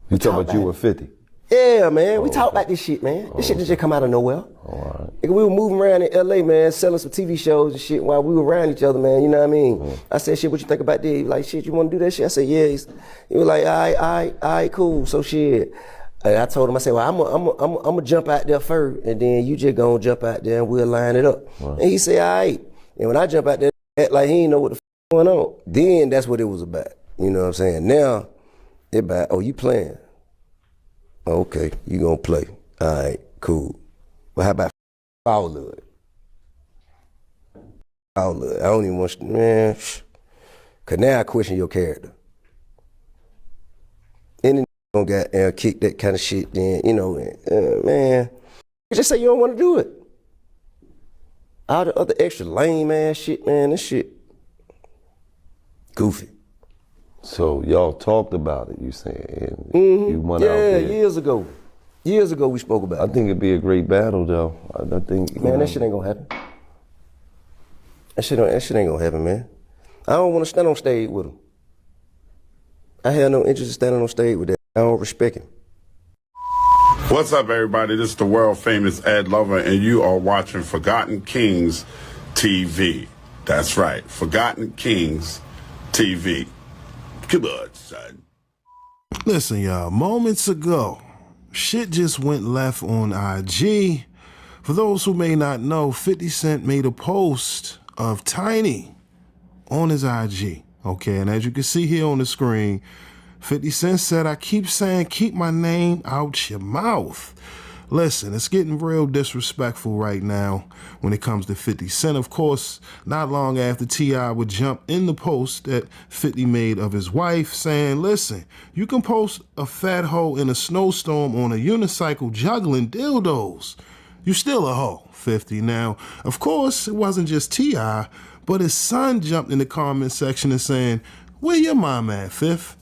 You talking about you were 50? Yeah, man. We talk about this shit, man. This shit just come out of nowhere. All right. Nigga, we were moving around in LA, man, selling some TV shows and shit while we were around each other, man. You know what I mean? I said, shit, what you think about this? He was like, shit, you want to do that shit? I said, yeah. He was like, all right, cool. So shit. And I told him, I said, well, I'm gonna jump out there first, and then you just gonna jump out there and we'll line it up. Right. And he said, all right. And when I jump out there, act like he ain't know what the f going on. Then that's what it was about. You know what I'm saying? Now, it about, oh, you playing? Okay, you gonna play. All right, cool. Well, how about foul hood? Foul hood. I don't even want, man, cause now I question your character. Any gonna get kick that kind of shit, then, you know, man, just say you don't want to do it. All the other extra lame ass shit, man, this shit goofy. So y'all talked about it, you saying? You went out there. Years ago. Years ago we spoke about it. I think it'd be a great battle, though. I think, man, that shit ain't gonna happen. That shit ain't gonna happen, man. I don't want to stand on stage with him. I have no interest in standing on stage with that. I don't respect him. What's up, everybody? This is the world famous Ed Lover, and you are watching Forgotten Kings TV. That's right, Forgotten Kings TV. Come on, son. Listen, y'all, moments ago, shit just went left on IG. For those who may not know, 50 Cent made a post of Tiny on his IG. Okay, and as you can see here on the screen, 50 Cent said, I keep saying, keep my name out your mouth. Listen, it's getting real disrespectful right now when it comes to 50 Cent. Of course, not long after T.I would jump in the post that 50 made of his wife saying, listen, you can post a fat hoe in a snowstorm on a unicycle juggling dildos. You still a hoe, 50. Now, of course, it wasn't just T.I, but his son jumped in the comment section and saying, where your mom at, Fifth?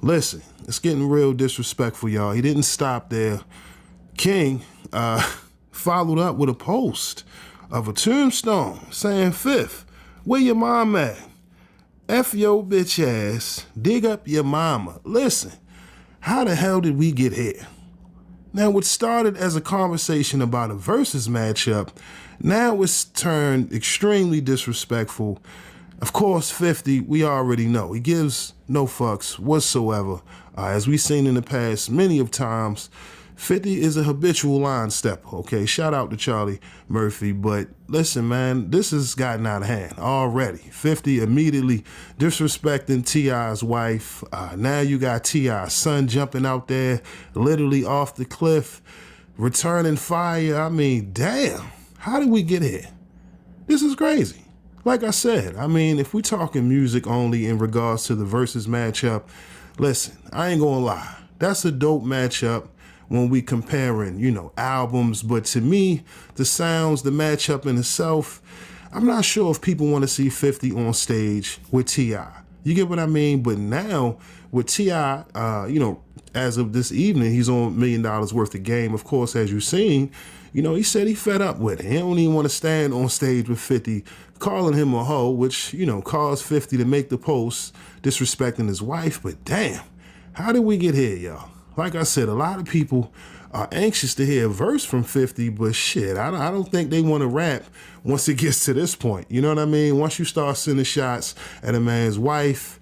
Listen, it's getting real disrespectful, y'all. He didn't stop there. King followed up with a post of a tombstone saying, Fifth, where your mom at? F your bitch ass, dig up your mama. Listen, how the hell did we get here? Now, what started as a conversation about a versus matchup, now it's turned extremely disrespectful. Of course, 50, we already know. He gives no fucks whatsoever. As we've seen in the past many of times, 50 is a habitual line stepper, okay? Shout out to Charlie Murphy. But listen, man, this has gotten out of hand already. 50 immediately disrespecting T.I.'s wife. Now you got T.I.'s son jumping out there, literally off the cliff, returning fire. I mean, damn, how did we get here? This is crazy. Like I said, I mean, if we're talking music only in regards to the versus matchup, listen, I ain't gonna lie. That's a dope matchup when we comparing, you know, albums. But to me, the sounds, the matchup in itself, I'm not sure if people want to see 50 on stage with T.I. You get what I mean? But now with T.I, you know, as of this evening, he's on $1 million worth of game. Of course, as you've seen, you know, he said he fed up with it. He don't even want to stand on stage with 50, calling him a hoe, which, you know, caused 50 to make the post disrespecting his wife. But damn, how did we get here, y'all? Like I said, a lot of people are anxious to hear a verse from 50, but shit, I don't think they want to rap once it gets to this point. You know what I mean? Once you start sending shots at a man's wife,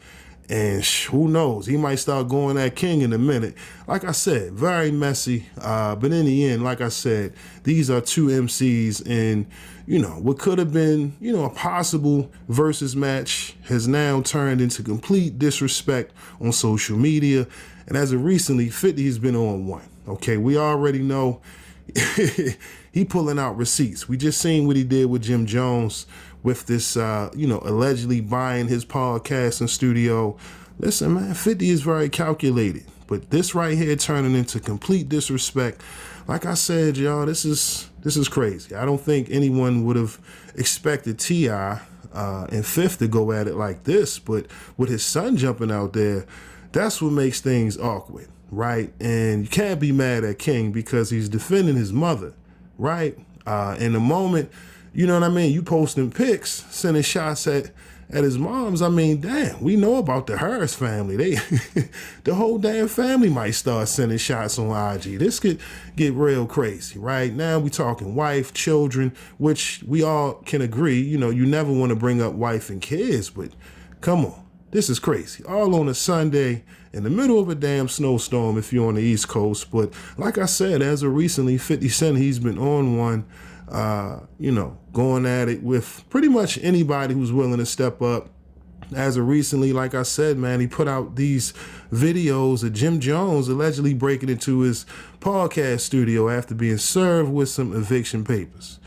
and who knows, he might start going at King in a minute. Like I said, very messy. But in the end, like I said, these are two MCs, and, you know, what could have been, you know, a possible versus match has now turned into complete disrespect on social media. And as of recently, 50 has been on one. Okay, we already know he pulling out receipts. We just seen what he did with Jim Jones with this, you know, allegedly buying his podcast and studio. Listen, man, 50 is very calculated. But this right here turning into complete disrespect. Like I said, y'all, this is crazy. I don't think anyone would have expected T.I and Fifth to go at it like this. But with his son jumping out there, that's what makes things awkward, right? And you can't be mad at King because he's defending his mother, right? In the moment, you know what I mean? You posting pics, sending shots at at his mom's, I mean, damn, we know about the Harris family. They, the whole damn family might start sending shots on IG. This could get real crazy, right? Now we talking wife, children, which we all can agree, you know, you never want to bring up wife and kids, but come on, this is crazy. All on a Sunday in the middle of a damn snowstorm if you're on the East Coast. But like I said, as of recently, 50 Cent, he's been on one, you know, going at it with pretty much anybody who's willing to step up. As of recently, like I said, man, he put out these videos of Jim Jones allegedly breaking into his podcast studio after being served with some eviction papers.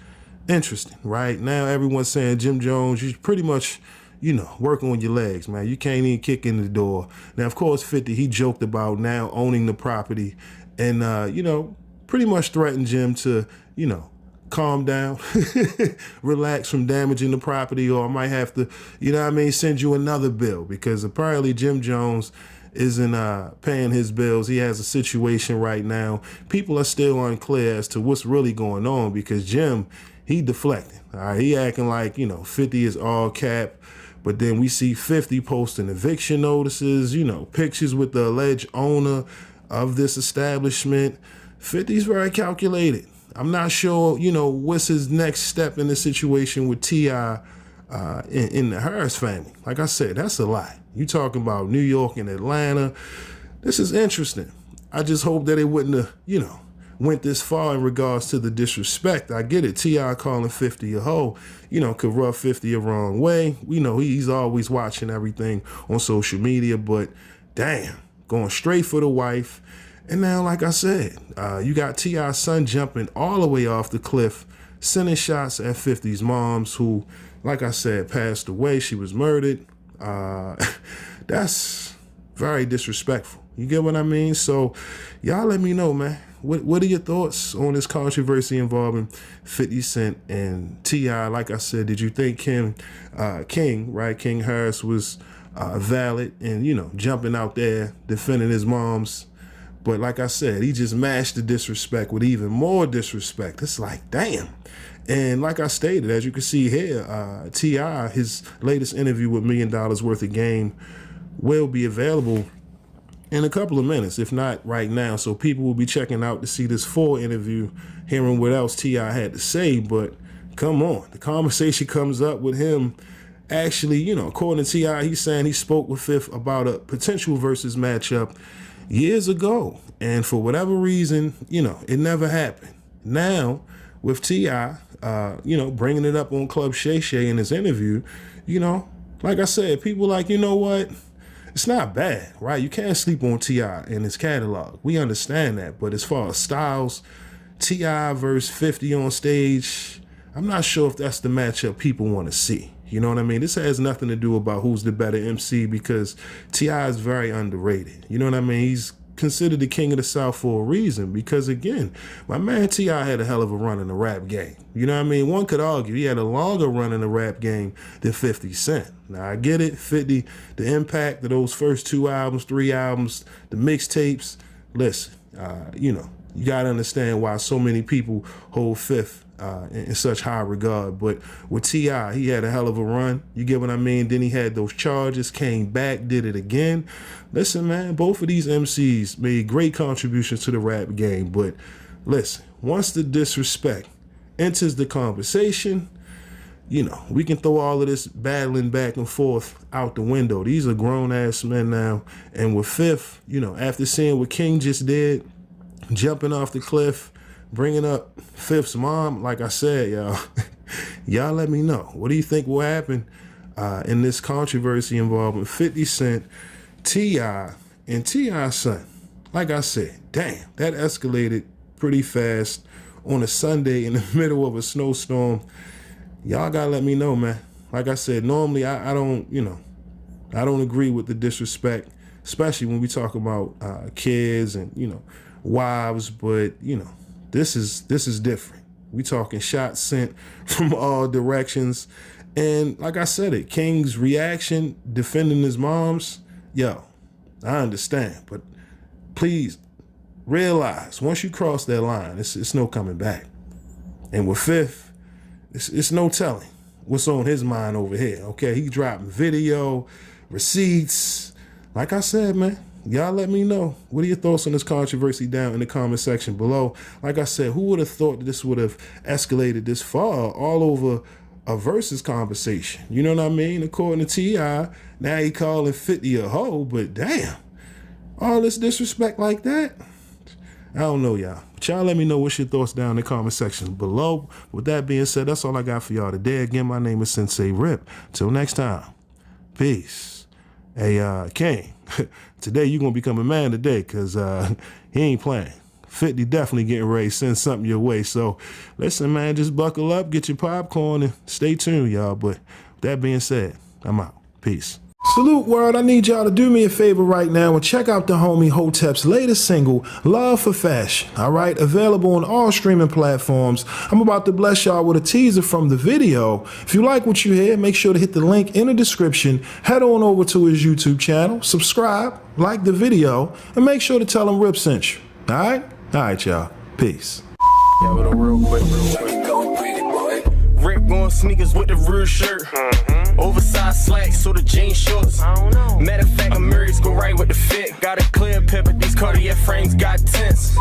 Interesting, right? Now everyone's saying, Jim Jones, you pretty much, you know, work on your legs, man. You can't even kick in the door. Now, of course, 50, he joked about now owning the property and, you know, pretty much threatened Jim to, you know, calm down, relax from damaging the property, or I might have to, you know what I mean, send you another bill, because apparently Jim Jones isn't paying his bills. He has a situation right now. People are still unclear as to what's really going on, because Jim, he deflecting. All right, he acting like, you know, 50 is all cap. But then we see 50 posting eviction notices, you know, pictures with the alleged owner of this establishment. 50's very calculated. I'm not sure, you know, what's his next step in the situation with T.I. In the Harris family. Like I said, that's a lot. You talking about New York and Atlanta. This is interesting. I just hope that it wouldn't have, you know, went this far in regards to the disrespect. I get it. T.I. calling 50 a hoe, you know, could rub 50 a wrong way. We know he's always watching everything on social media, but damn, going straight for the wife. And now, like I said, you got T.I.'s son jumping all the way off the cliff, sending shots at 50's moms, who, like I said, passed away. She was murdered. That's very disrespectful. You get what I mean? So y'all let me know, man. What are your thoughts on this controversy involving 50 Cent and T.I.? Like I said, did you think King Harris was valid and, you know, jumping out there defending his moms? But like I said, he just matched the disrespect with even more disrespect. It's like, damn. And like I stated, as you can see here, T.I., his latest interview with $1 Million Worth of Game will be available in a couple of minutes, if not right now. So people will be checking out to see this full interview, hearing what else T.I. had to say. But come on, the conversation comes up with him. Actually, you know, according to T.I., he's saying he spoke with Fifth about a potential versus matchup years ago, and for whatever reason, you know, it never happened. Now, with T.I., you know, bringing it up on Club Shay Shay in his interview, you know, like I said, people like, you know what, it's not bad, right? You can't sleep on T.I. and his catalog. We understand that, but as far as styles, T.I. versus 50 on stage, I'm not sure if that's the matchup people want to see. You know what I mean? This has nothing to do about who's the better MC, because T.I. is very underrated. You know what I mean? He's considered the king of the South for a reason, because, again, my man T.I. had a hell of a run in the rap game. You know what I mean? One could argue he had a longer run in the rap game than 50 Cent. Now, I get it, 50, the impact of those first 2 albums, 3 albums, the mixtapes. Listen, you know, you got to understand why so many people hold Fifth in such high regard. But with T.I., he had a hell of a run. You get what I mean? Then he had those charges, came back, did it again. Listen, man, both of these MCs made great contributions to the rap game. But listen, once the disrespect enters the conversation, you know, we can throw all of this battling back and forth out the window. These are grown-ass men now. And with Fifth, you know, after seeing what King just did, jumping off the cliff, bringing up Fifth's mom, like I said, y'all, y'all let me know. What do you think will happen in this controversy involving 50 Cent, T.I., and T.I.'s son? Like I said, damn, that escalated pretty fast on a Sunday in the middle of a snowstorm. Y'all gotta let me know, man. Like I said, normally I don't, you know, I don't agree with the disrespect, especially when we talk about kids and, you know, wives, but, you know, this is different. We talking shots sent from all directions. And like I said, King's reaction, defending his moms, yo, I understand. But please realize, once you cross that line, it's no coming back. And with Fifth, it's no telling what's on his mind over here, okay? He dropping video, receipts. Like I said, man, y'all let me know. What are your thoughts on this controversy down in the comment section below? Like I said, who would have thought that this would have escalated this far all over a versus conversation? You know what I mean? According to T.I, now he calling 50 a hoe, but damn, all this disrespect like that? I don't know, y'all. But y'all let me know what's your thoughts down in the comment section below. With that being said, that's all I got for y'all today. Again, my name is Sensei Rip. Till next time, peace. Hey, King, today you going to become a man today because he ain't playing. 50 definitely getting ready to send something your way. So, listen, man, just buckle up, get your popcorn, and stay tuned, y'all. But with that being said, I'm out. Peace. Salute world, I need y'all to do me a favor right now and check out the homie Hotep's latest single, Love for Fashion, all right? Available on all streaming platforms. I'm about to bless y'all with a teaser from the video. If you like what you hear, make sure to hit the link in the description, head on over to his YouTube channel, subscribe, like the video, and make sure to tell him Rip sent you, all right? All right, y'all. Peace. Yeah, with a real quick. Rip going sneakers with the real shirt. Oversized slacks, so the jean shorts. Matter of fact, I'm Mary's go right with the fit. Got a clear pepper, these Cartier frames got tints.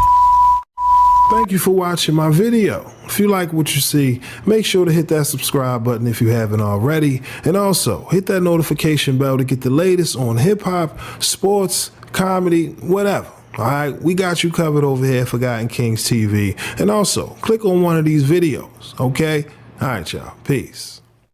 Thank you for watching my video. If you like what you see, make sure to hit that subscribe button if you haven't already. And also, hit that notification bell to get the latest on hip-hop, sports, comedy, whatever. All right, we got you covered over here at Forgotten Kings TV. And also, click on one of these videos, okay? All right, y'all. Peace.